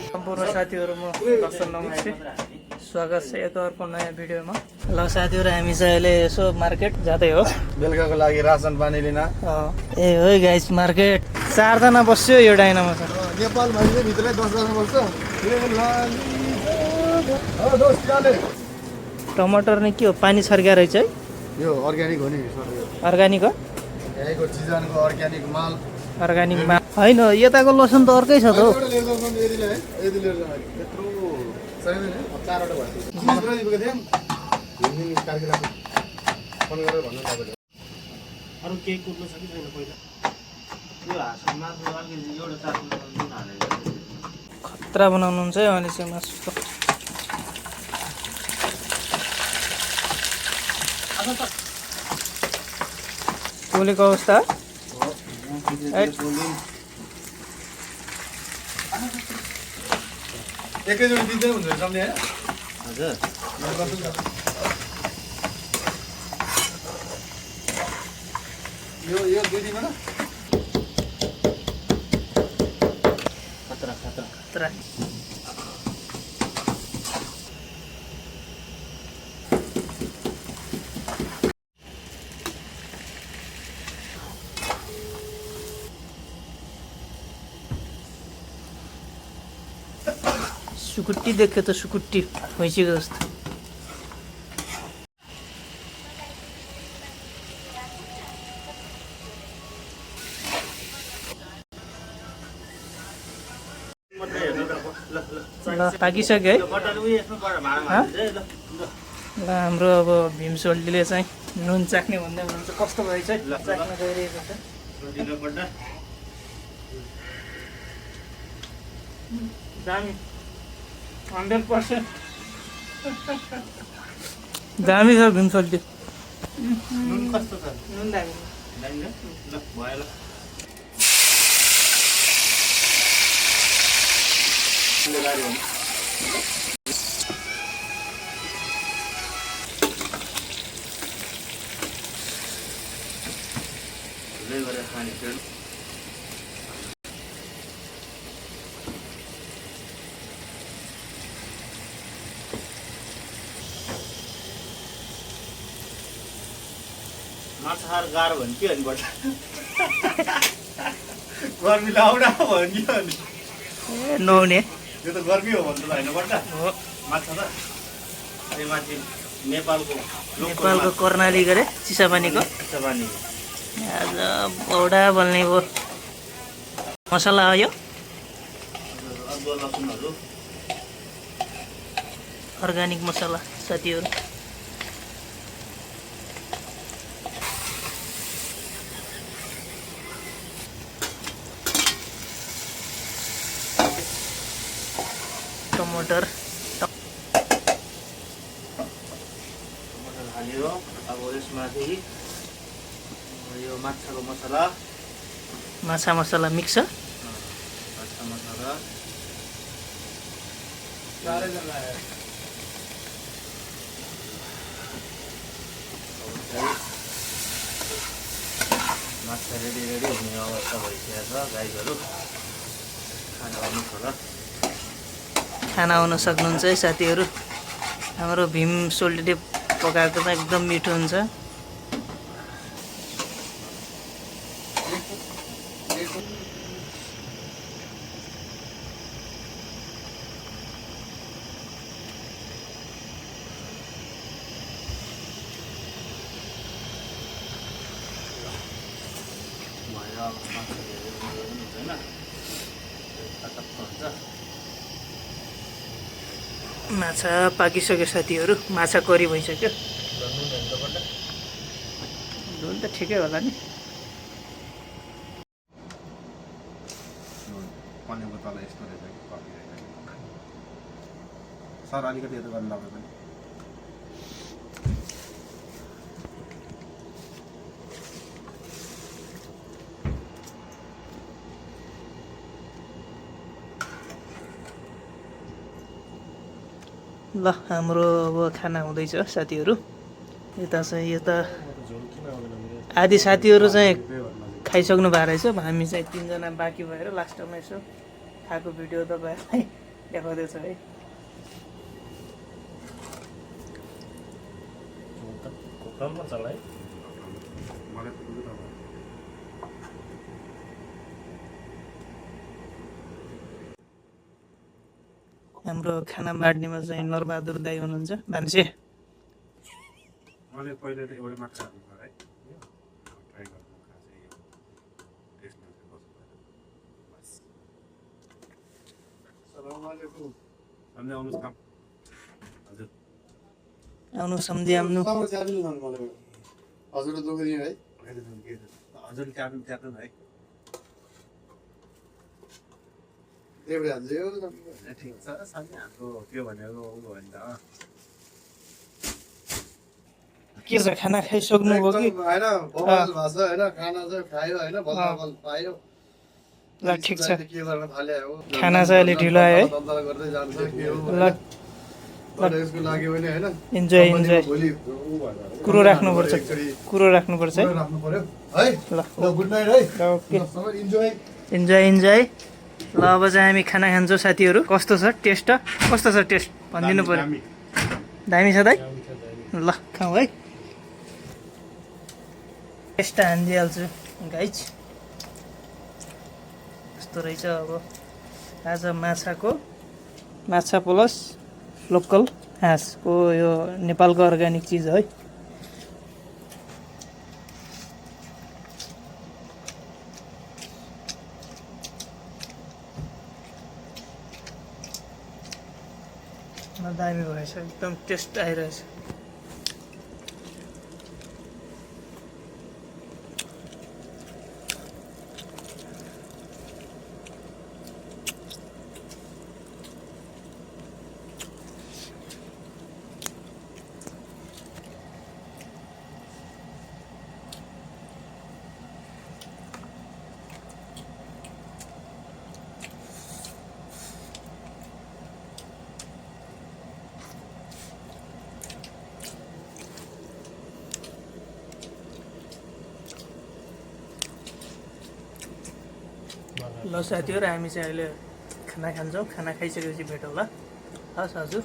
सम्पूर्ण साथीहरू म दर्शन नमस्ते स्वागत छ एक अर्को नयाँ भिडियोमा। ल साथीहरू हामी चाहिँ अहिले यसो मार्केट जाँदै हो बेलुकाको लागि रासन पानी लिन। ए हो गाइस मार्केट 4 जना बस्यो यो डाइनामा छ। नेपाल भन्ने भित्रै 10 जना बस्छ। टमाटर नै के हो पानी छर्क्या रहेछ है। यो अर्ग्यानिक हो नि सर, यो अर्ग्यानिक हो यहीको चिजनको अर्ग्यानिक माल। अर्ग्यानिक मा हैन यताको लसुन त अर्कै छ त हौ। अरु केही कुद्नु छ कि छैन पहिला यो हाँसमा अलिकति एउटा चार्ज नुन हालेर खतरा बनाउनुहुन्छ है अनि चाहिँ मासु त पोलेको अवस्था एकैचोटि दिँदै हुन्छ सम्झे हैन हजुर यो 2 दिनमा न खतरा खतरा खतरा। सुकुट्टी देख्यो त सुकुट्टी भइसक्यो जस्तो। ल पाकिसक्यो है। ल हाम्रो अब भीम सोल्टीले चाहिँ नुन चाख्ने भन्दै हुनुहुन्छ कस्तो भएछ है चाख्न गइरहेको छ। दामी 100% दामी छ भीम सोल्टी। नुन कस्तो छ नुन दामी दामी ल भयो ल ले गरेर खाने फेरि माछाहार गाह्रो भयो नि के अनि बट गर्मी लाउडा भयो नि अनि ए नहुने यो त गर्मी हो भन्नु त होइन बट्टा हो। माछा त अनि माथि नेपालको नेपालको कर्णाली गरे चिसापानीको पानी आज बौडा बल्ने भयो। मसला हो यो अदुवा लसुनहरू अर्ग्यानिक मसला साथीहरू। टमाटर हाल्यो अब यसमाथि यो माछाको मसला माछा मसला मिक्स छ। माछा मसला माछा रेडी हुने अवस्था भइसकेको छ गाईहरू खाना आउनु होला। खाना आउन सक्नुहुन्छ है साथीहरू। हाम्रो भीम सोल्टीले पकाएको त एकदम मिठो हुन्छ। भयो अब माछा हेरेर हुन्छ होइन टक्क हुन्छ। माछा पाकिसक्यो साथीहरू। माछा करी भइसक्यो। नुन त ठिकै होला नि। पानीको तल यस्तो रहेछ कि पाकिरहेको सर अलिकति यता गर्नु लाग्यो पनि ल हाम्रो अब खाना हुँदैछ साथीहरू। यता चाहिँ यता आदि साथीहरू चाहिँ खाइसक्नु भएको रहेछ। हामी चाहिँ 3 जना बाँकी भएर लास्टमा यसो खाएको भिडियो तपाईँहरूलाई देखाउँदैछ है। कुकरमा चलाइ मलाई त बुझ्नु त हाम्रो खाना बाँड्नेमा चाहिँ नरबहादुर दाई हुनुहुन्छ मान्छे। मैले पहिले त एउटा माछा हाल्नु पर्यो है ट्राई गर्नु खास चाहिँ यो टेस्टमा चाहिँ कस्तो भयो बस सलामअलेकुम हामीले आउनुहोस् काम हजुर आउनु सम्झिआम्नु। हजुर दुःख दिनु है हजुर च्याप्नु च्याप्नु है देब्रे हाल्छु ठिक छ साथी हाम्रो त्यो भनेको उ भयो नि त के छ खाना खाइसक्नुभयो कि? होइन बवाल भएको छ होइन खाना चाहिँ खायो होइन बल पायो ल ठिक छ। के गर्न थाल्यो हो खाना चाहिँ अलि ढिलो आयो है। दन्दल गर्दै जान्छ के हो ल यसको लागि पनि होइन इन्जोय इन्जोय भोलि कुरो राख्नुपर्छ, कुरो राख्नुपर्छ है। राख्नु पर्यो है ल ल गुड नाइट है ल ओके सबै इन्जोय इन्जोय इन्जोय। ल अब चाहिँ हामी खाना खान्छौँ साथीहरू। कस्तो छ टेस्ट? कस्तो छ टेस्ट भनिदिनु पर्यो। दामी छ दाइ? ल खाउँ है। टेस्ट हानिदिइहाल्छु गाइज। यस्तो रहेछ अब आज माछा प्लस लोकल हाँसको यो नेपालको अर्ग्यानिक चिज है। दामी भएछ, एकदम टेस्ट आइरहेछ। ल साथीहरू हामी चाहिँ अहिले खाना खान्छौँ। खाना खाइसकेपछि भेटौँ ल। हस् हजुर।